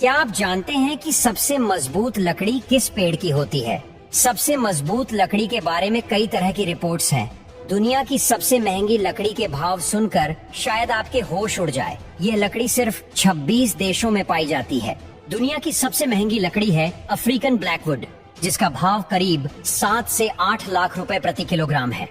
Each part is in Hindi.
क्या आप जानते हैं कि सबसे मजबूत लकड़ी किस पेड़ की होती है? सबसे मजबूत लकड़ी के बारे में कई तरह की रिपोर्ट्स हैं। दुनिया की सबसे महंगी लकड़ी के भाव सुनकर शायद आपके होश उड़ जाए। ये लकड़ी सिर्फ 26 देशों में पाई जाती है। दुनिया की सबसे महंगी लकड़ी है अफ्रीकन ब्लैकवुड, जिसका भाव करीब 7 से 8 लाख रुपए प्रति किलोग्राम है।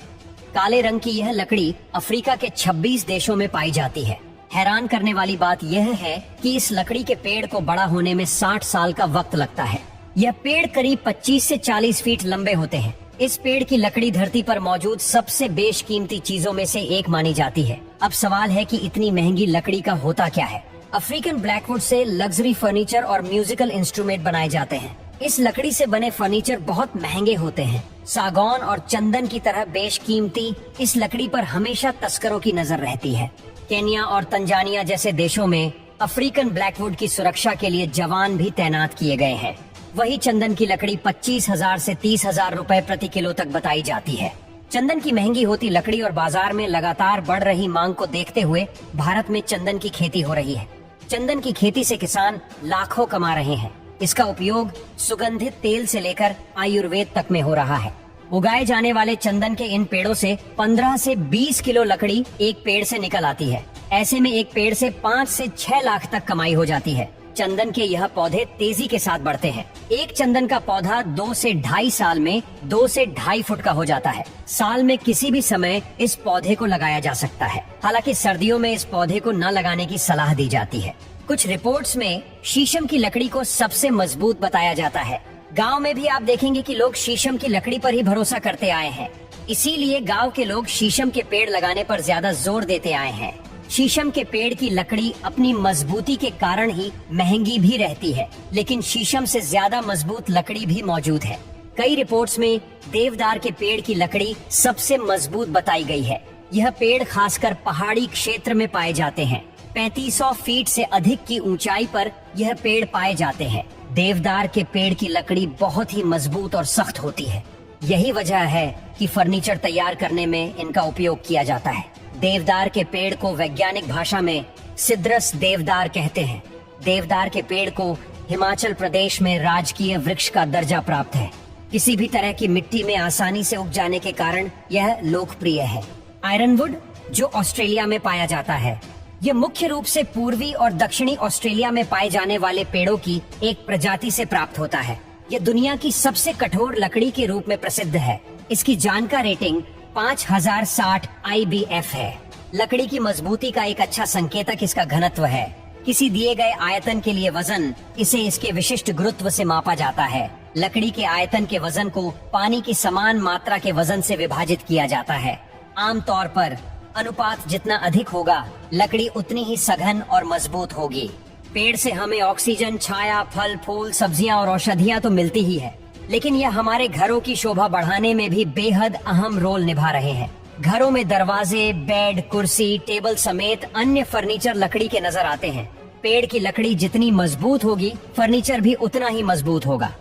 काले रंग की यह लकड़ी अफ्रीका के 26 देशों में पाई जाती है। हैरान करने वाली बात यह है कि इस लकड़ी के पेड़ को बड़ा होने में 60 साल का वक्त लगता है। यह पेड़ करीब 25 से 40 फीट लंबे होते हैं। इस पेड़ की लकड़ी धरती पर मौजूद सबसे बेशकीमती चीजों में से एक मानी जाती है। अब सवाल है कि इतनी महंगी लकड़ी का होता क्या है? अफ्रीकन ब्लैकवुड से लग्जरी फर्नीचर और म्यूजिकल इंस्ट्रूमेंट बनाए जाते हैं। इस लकड़ी से बने फर्नीचर बहुत महंगे होते हैं। सागौन और चंदन की तरह बेशकीमती इस लकड़ी पर हमेशा तस्करों की नजर रहती है। केन्या और तंजानिया जैसे देशों में अफ्रीकन ब्लैकवुड की सुरक्षा के लिए जवान भी तैनात किए गए हैं। वही चंदन की लकड़ी 25,000 से 30,000 रुपए प्रति किलो तक बताई जाती है। चंदन की महंगी होती लकड़ी और बाजार में लगातार बढ़ रही मांग को देखते हुए भारत में चंदन की खेती हो रही है। चंदन की खेती से किसान लाखों कमा रहे हैं। इसका उपयोग सुगंधित तेल से लेकर आयुर्वेद तक में हो रहा है। उगाए जाने वाले चंदन के इन पेड़ों से 15 से 20 किलो लकड़ी एक पेड़ से निकल आती है। ऐसे में एक पेड़ से 5 से 6 लाख तक कमाई हो जाती है। चंदन के यह पौधे तेजी के साथ बढ़ते हैं। एक चंदन का पौधा 2 से 2.5 साल में 2 से 2.5 फुट का हो जाता है। साल में किसी भी समय इस पौधे को लगाया जा सकता है। हालांकि सर्दियों में इस पौधे को न लगाने की सलाह दी जाती है। कुछ रिपोर्ट्स में शीशम की लकड़ी को सबसे मजबूत बताया जाता है। गांव में भी आप देखेंगे कि लोग शीशम की लकड़ी पर ही भरोसा करते आए हैं। इसीलिए गांव के लोग शीशम के पेड़ लगाने पर ज्यादा जोर देते आए हैं। शीशम के पेड़ की लकड़ी अपनी मजबूती के कारण ही महंगी भी रहती है, लेकिन शीशम से ज्यादा मजबूत लकड़ी भी मौजूद है। कई रिपोर्ट्स में देवदार के पेड़ की लकड़ी सबसे मजबूत बताई गई है। यह पेड़ खासकर पहाड़ी क्षेत्र में पाए जाते हैं। 3500 फीट से अधिक की ऊंचाई पर यह पेड़ पाए जाते हैं। देवदार के पेड़ की लकड़ी बहुत ही मजबूत और सख्त होती है। यही वजह है कि फर्नीचर तैयार करने में इनका उपयोग किया जाता है। देवदार के पेड़ को वैज्ञानिक भाषा में सिद्रस देवदार कहते हैं। देवदार के पेड़ को हिमाचल प्रदेश में राजकीय वृक्ष का दर्जा प्राप्त है। किसी भी तरह की मिट्टी में आसानी से उग जाने के कारण यह लोकप्रिय है। आयरनवुड, जो ऑस्ट्रेलिया में पाया जाता है, यह मुख्य रूप से पूर्वी और दक्षिणी ऑस्ट्रेलिया में पाए जाने वाले पेड़ों की एक प्रजाति से प्राप्त होता है। यह दुनिया की सबसे कठोर लकड़ी के रूप में प्रसिद्ध है। इसकी जानका रेटिंग 5060 IBF है। लकड़ी की मजबूती का एक अच्छा संकेतक इसका घनत्व है। किसी दिए गए आयतन के लिए वजन इसे इसके विशिष्ट गुरुत्व से मापा जाता है। लकड़ी के आयतन के वजन को पानी की समान मात्रा के वजन से विभाजित किया जाता है। आमतौर पर अनुपात जितना अधिक होगा, लकड़ी उतनी ही सघन और मजबूत होगी। पेड़ से हमें ऑक्सीजन, छाया, फल, फूल, सब्जियां और औषधियां तो मिलती ही है, लेकिन यह हमारे घरों की शोभा बढ़ाने में भी बेहद अहम रोल निभा रहे हैं। घरों में दरवाजे, बेड, कुर्सी, टेबल समेत अन्य फर्नीचर लकड़ी के नजर आते हैं। पेड़ की लकड़ी जितनी मजबूत होगी, फर्नीचर भी उतना ही मजबूत होगा।